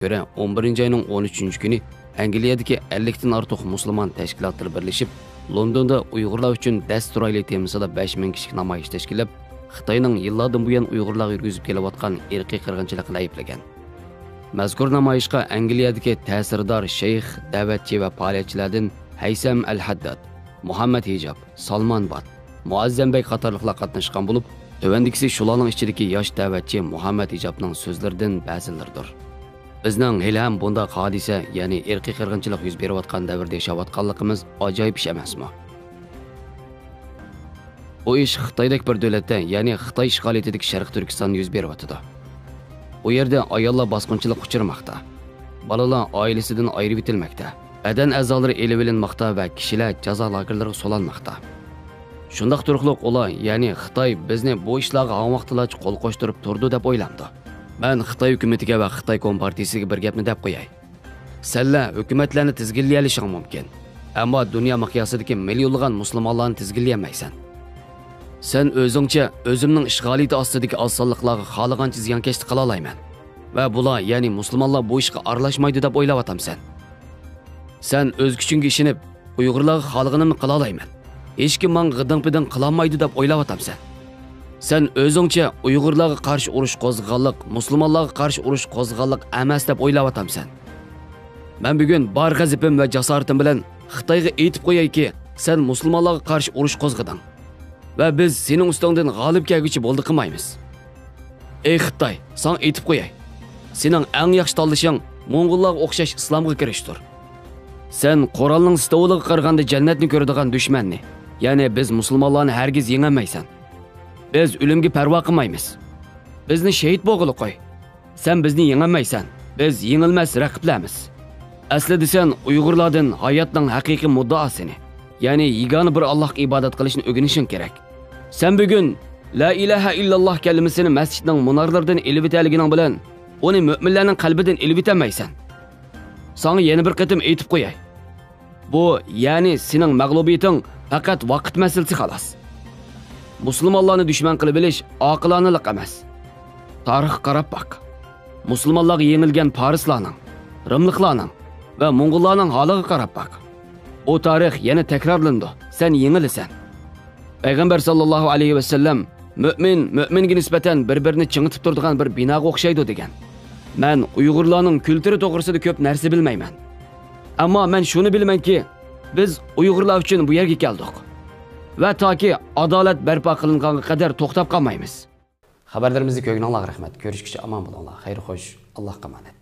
göre 11 ayının 13. günü Angliyadagi 50 dan ortiq musulmon tashkilotlar birlashib, Londonda Uyg'urlar uchun dasturayli temasida 5000 kishilik namoyish tashkillab, Xitoyning yillardan buyon Uyg'urlarga yurgizib kelayotgan irqiy qirg'inchilikni ayblagan. Mazkur namoyishga Angliyadagi ta'sirdor shayx, da'vatchi va faoliyatchilardan Haysam al-Haddad, Muhammad Hijab, Salman Bat, Muazzambay qatorliqlar qatnashgan bo'lib, tövendikisi shularning ichidagi yosh da'vatchi Muhammad Hijabning so'zlaridan ba'zilaridir. Bizning hali ham bunda hodisa, ya'ni irqiy qirg'inchilik yuz berayotgan davrda yashayotganligimiz ajoyib ish emasmi? Bu ish Xitoydagi bir davlatda, ya'ni Xitoy ishg'oliyatidagi Sharq Turkistonda yuz beryapti. U yerda ayollar bosqinchilik uchirmoqda. Balalar oilasidan ayirib etilmoqda. Badan a'zolari elib olinmoqda va kishilar jazo lagerlariga solanmoqda. Shundaq turqliq ular, ya'ni Xitoy bizni bu ishlarga vaqtlar qo'l qo'shtirib turdi deb o'ylamdi. Ben Xitoy hukumatiga va Xitoy kompartiyasiga bir gapni deb qo'yay. Sizlar hukumatlarni tizginlay olishing mumkin, ammo dunyo miqyosidagi millionlagan musulmonlarni tizginlayolmaysan. Sen o'zingcha o'zimning ishg'oliyati ostidagi osonliklarga xohlagancha ziyonkashlik qila olayman va bular, ya'ni musulmonlar bu ishga aralashmaydi deb o'ylayapsan. Sen o'z kuchingga ishinib, Uyg'urlarga xohlaganimni qila olayman. Hech kim menga g'iding-piding qila olmaydi deb o'ylayapsan. Sen o'zingcha Uyg'urlarga qarshi urush qo'zg'alliq, musulmonlarga qarshi urush qo'zg'alliq emas deb o'ylayapsan. Men bugun bor g'azabim va jasoratim bilan Xitoyga aytib qo'yayki, sen musulmonlarga qarshi urush qo'zg'ading va biz sening ustingdan g'olib kelguchi bo'ldi qilmaymiz. Ey Xitoy, sen aytib qo'yay. Sening eng yaxshi tanlashing Mo'ng'ullarga o'xshash islomga kirishdir. Sen Qur'onning stoviga qaraganda jannatni ko'radigan dushmanni, ya'ni biz musulmonlarni hargiz yengolmaysan. Biz o'limga parvo qilmaymiz. Bizni shahid bo'g'ili qo'y. Sen bizni yengolmaysan. Biz yengilmas raqiblarmiz. Aslida sen Uyg'urlardan hayotning haqiqiy muddaosini, ya'ni yagona bir Allohga ibodat qilishni o'rganishing kerak. Sen bugun la ilaha illalloh kalimasini masjidning munorlaridan elib etaligining bilan uni mu'minlarning qalbidan elib etolmaysan. Sana yana bir qatim aytib qo'yay. Bu, ya'ni sening mag'lubiyating faqat vaqt masalasi xolos. Musulmonlarni dushman qilib bilish oqilonalik emas. Tarix qarab bak. Musulmonlarga yengilgan Farislarning, Rimliklarning va Mo'ng'ullarning holiga qarab bak. O tarix yana takrorlandi. Sen yengilasan. Payg'ambar sallallohu alayhi va sallam mu'minga nisbatan bir-birini chingitib turadigan bir binoga o'xshaydi degan. Men Uyg'urlarning kulturi to'g'risida ko'p narsa bilmayman. Ammo men shuni bilamanki, biz Uyg'urlar uchun bu yerga keldik. Va toki adolat barpo qilinganiga qadar to'xtab qolmaymiz. Xabarlarimizni ko'rganingizga rahmat. Ko'rishguncha omon bo'linglar. Xayr xo'sh, Allohga emanet.